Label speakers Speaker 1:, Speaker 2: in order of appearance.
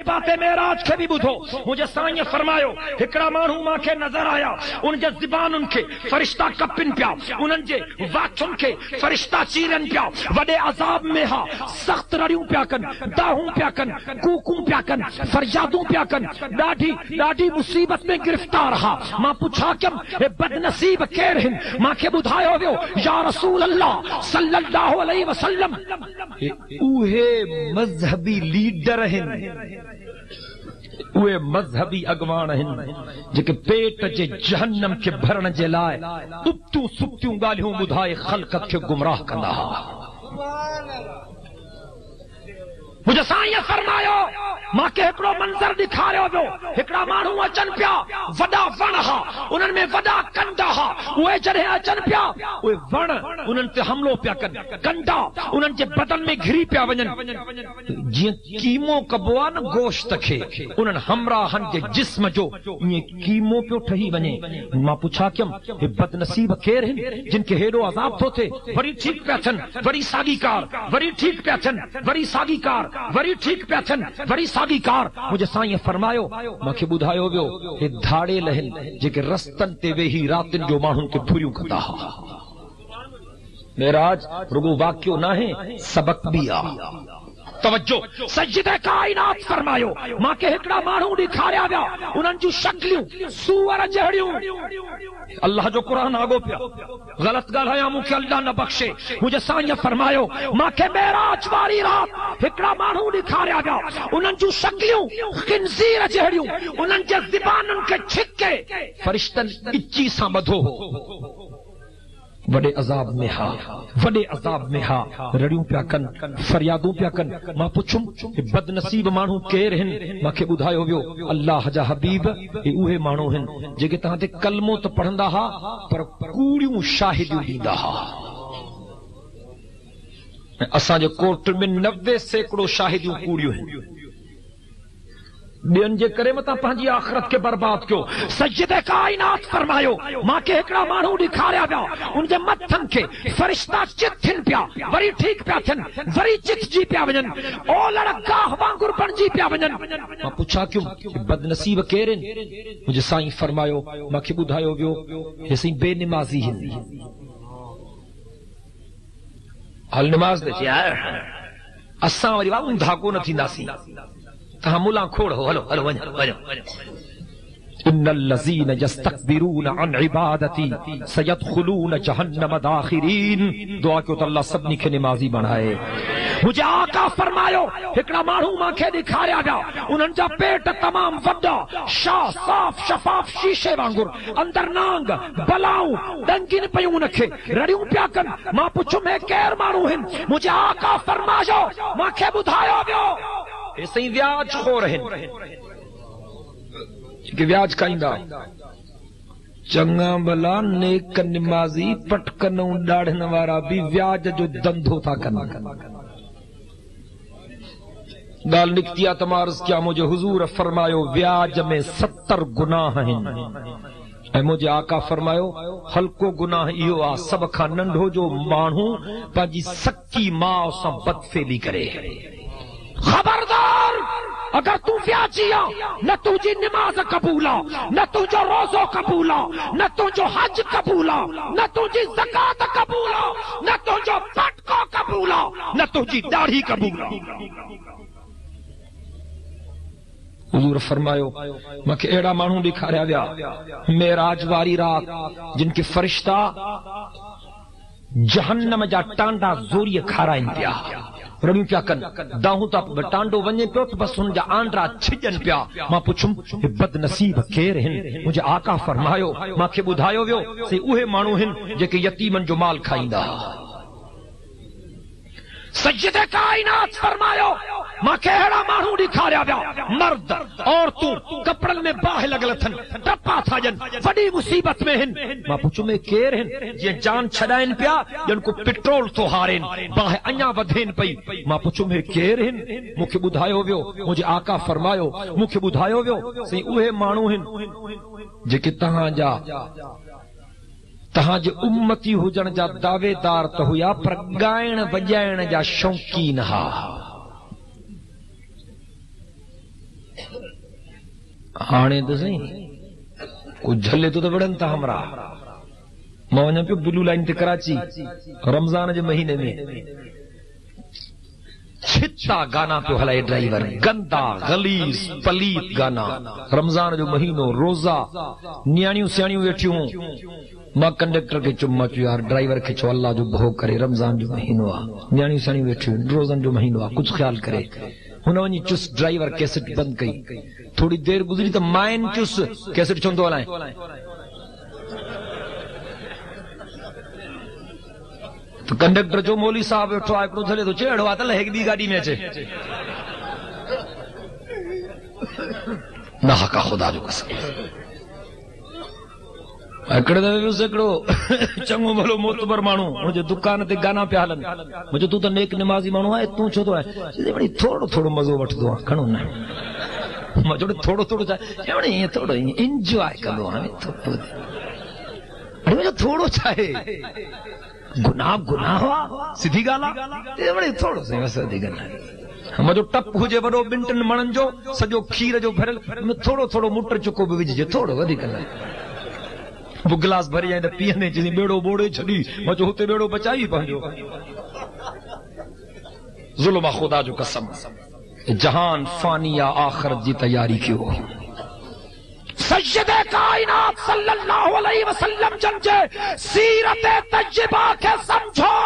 Speaker 1: बातें मेराज के भी बुधो। मुझे साईं फरमायो हिकड़ा मानू मांखे नजर आया, उन जे ज़बान उनके फरिश्ता कपिन पिया, उन्हनि जे वाचुन के फरिश्ता चीरन पिया, वडे अजाब में हा, सख्त रड़ियूं पिया कन, दाहूं पिया कन, कूकूं पिया कन, फरियादूं पिया कन, ॾाढी ॾाढी मुसीबत में गिरफ्तार हा। मां पुछा कयमि हे बदनसीब केर हिन? मांखे ॿुधायो वियो या रसूल अल्लाह सल्लल्लाहु अलैहि वसल्लम उहे मजहबी लीडर हिन, उहे मजहबी अगवान हिन जेके पेट जे जहन्नम के भरण जे लाइ उबतूं सुबतियूं ॻाल्हियूं ॿुधाए ख़ल्क़त खे गुमराह कंदा हुआ। मुझे साईं फरमायो मांखे हिकिड़ो मंज़र ॾेखारियो वियो, हिकिड़ा माण्हू अचनि पिया, वॾा वण हा, उन्हनि में वॾा कंड हा, उहे जॾहिं अचनि पिया उहे वण उन्हनि ते हमलो पिया कनि, कंडा उन्हनि जे बदन में घिरी पिया वञनि, जीअं कीमो कबो आहे न गोश्त खे, उन्हनि हमराहनि जे जिस्म जो ईअं कीमो पियो ठही वञे। मां पुछा कयमि हे बदनसीब केर हिन जिन खे हेॾो अज़ाब थो थिए? वरी ठीकु पिया थियनि, वरी साॻी कार, वरी ठीकु पिया थियनि, वरी साॻी कार, वरी ठीक पिया थियनि, वरी साॻी कार। मुझे साईं फरमायो मूंखे ॿुधायो वियो हे धाड़े लहिन जेके रस्तनि ते वेही रातिनि जो माण्हुनि खे फुरियूं कंदा हुआ। मेराज रुगो वाक़ियो नाहे, सबक बि आहे। तवज्जो, सज्जिदे काइनात फरमायो मांखे हिकिड़ा माण्हू ॾेखारिया विया, उन्हनि जूं शक्लियूं सूअर जहिड़ियूं। अल्लाह जो क़ुरान आगो पिया, ग़लत ॻाल्हायां मूंखे अल्लाह न बख़्शे। मुझे साईं फरमायो मांखे मेराज वारी रात हिकिड़ा माण्हू ॾेखारिया विया, उन्हनि जूं शक्लियूं खिंज़ीर जहिड़ियूं, उन्हनि जे ज़बानुनि खे छिके फरिश्तनि इची सां ॿधो हो। वडे अजाब में हा, वडे अजाब में हा, रड़ियूं पिया कन, फरियादूं पिया कन। मां पुछुम बदनसीब माण्हू केर हिन? मूंखे ॿुधायो वियो अल्लाह जा हबीब हे उहे माण्हू हिन जेके तव्हां ते कलमो त पढ़ंदा हा पर कूड़ियूं शाहिदियूं ॾींदा हा। असांजे कोर्ट में 90% शाहिदियूं कूड़ियूं आहिनि, ॿियनि जे करे मतां पंहिंजी आख़िरत खे बर्बाद कयो। सज्जिदे काइनात फरमायो मांखे हिकिड़ा माण्हू ॾेखारिया विया, उन जे मथनि खे फरिश्ता चित थियनि पिया, वरी ठीकु पिया थियनि, वरी चितजी पिया वञनि, ओलड़ गाह वांगुरु बणिजी पिया वञनि। मां पुछा क्यों बदनसीब केर आहिनि? मुंहिंजे साईं फरमायो मूंखे ॿुधायो वियो हे साईं बेनिमाज़ी हिन। हल निमाज़ ते असां वरी ऊंधा कोन थींदासीं, तहां मुला खोड़ हो, हलो हलो वञो वञो। इन्नल्लज़ीन यस्तकबिरून अन इबादती सयदखुलून जहन्नम दाखिरीन। दुआ कयो त अल्लाह सभिनी खे निमाज़ी बणाए। मुझे आका फरमायो हिकिड़ा माण्हू मूंखे ॾेखारिया विया, उन्हनि जा पेट तमामु वॾा, शाह साफ़ शफ़ाफ शीशे वांगुरु, अंदरि नांग बलाऊं ॾंगिन पियूं, उनखे रड़ियूं पिया कनि। मां पुछुम हे केर माण्हू हिन? मुझे आका फरमायो मूंखे ॿुधायो वियो हे साईं व्याज खोर हिन, कि व्याज खाईंदा। चङा भला नेक निमाज़ी पटकनूं ॾाढ़नि वारा भी व्याज जो धंधो था कनि। ॻाल्हि निकती आहे त मां अर्ज़ कयां मुंहिंजे हुज़ूर फरमायो व्याज में 70 गुनाह आहिनि ऐं मुंहिंजे आका फरमायो हल्को गुनाह इहो आहे सभ खां नंढो जो माण्हू पंहिंजी सकी माउ सां बदफेली करे। खबरदार अगर तू व्याजी आ न तुझी नमाज कबूला, न तुझो रोजो कबूला, न तुझो हज कबूला, न तुझी ज़कात कबूला, न तुझो पटको कबूला, न तुझी दाढ़ी कबूला। हुजूर फरमायो मूंखे अहिड़ा माण्हू ॾेखारिया विया मेराज वारी रात जिनखे फरिश्ता जहन्नम जा टांडा ज़ोरीअ खाराइनि पिया, रड़ियूं पिया कनि, दाहूं था टांडो वञे पियो त बसि हुन जा आंडरा छिजनि पिया। मां पुछुम हे बदनसीब केर हिन? मुंहिंजे आका फरमायो मूंखे ॿुधायो वियो से उहे माण्हू हिन जेके यतीमनि जो माल खाईंदा। सज्जिदे काइनात फरमायो मूंखे अहिड़ा माण्हू ॾेखारिया विया, मर्द औरतूं कपड़नि में बाहि लॻल अथनि, टपा था ॼनि, वॾी मुसीबत में हिन। मां पुछुम हे केर हिन? जीअं जान छॾाइनि पिया ॼण को पेट्रोल थो हारेनि, बाहि अञा वधेनि पई। मां पुछुम हे केर हिन? मूंखे ॿुधायो वियो मुंहिंजे आका फरमायो मूंखे ॿुधायो वियो से उहे माण्हू हिन जेके तहांजे उम्मती हुजण जा दावेदार त हुया पर ॻाइण वॼाइण जा शौक़ीन हा। हाणे तो सही कुछ झले तो बढ़न था हमरा। मां वञा पियो ब्लू लाइन ते कराची रमजान जे महीने में छिता गाना पियो हलाए ड्राइवर, गंदा गलीस पलीत गाना। रमजान जो महीनो, रोजा, न्याणियूं सियाणियूं वेठियूं। मां कंडक्टर खे चुम्मा चयो यार ड्राइवर खे चो अल्लाह जो भो करे, रमजान जो महीनो आ, न्याणियूं सियाणियूं वेठियूं, रोज़न जो महीनो आ, कुछ ख्याल करे। हुन वञी चुस ड्राइवर कैसेट बंद कई। थोड़ी देर गुज़री त माइन चुस कैसेट चवंदो हलाए। तो कंडक्टर जो मौली साहब वेठो आहे हिकिड़ो झले थो चेड़ो आहे त लहे ॿी गाॾी में अचे। ना हका खुदा जो कसम। हिकिड़े दफ़े वियुसि हिकिड़ो चङो भलो मोतबर माण्हू मुंहिंजे दुकान ते गाना पिया हलनि। मुंहिंजो तूं त नेक निमाज़ी माण्हू आहे, तूं छो थो आहे? वरी थोरो थोरो मज़ो वठंदो आहे, घणो न। मां चयो थोरो थोरो छा ईअं थोरो इंजॉय कंदो आहे, थोरो छा आहे? गुनाह गुनाह सीधी ॻाल्हि आहे, थोरो सही वधीक न। मजो टप हुजे वॾो 2-3 मणनि जो, सॼो खीर जो भरियल, थोरो थोरो मुटर चुको बि विझिजे, थोरो वधीक न। वो गिलास भरी आए पीअंदे चई बेड़ो बोड़े छॾी। मां चयो हुते बेड़ो बचाई पंहिंजो। ज़ुल्म खुदा जो कसम, जहान फानी या आखिरत जी तैयारी कयो। सय्यदे कायनात सल्लल्लाहु अलैहि वसल्लम जन जे सीरत तज्जिबा के समझो।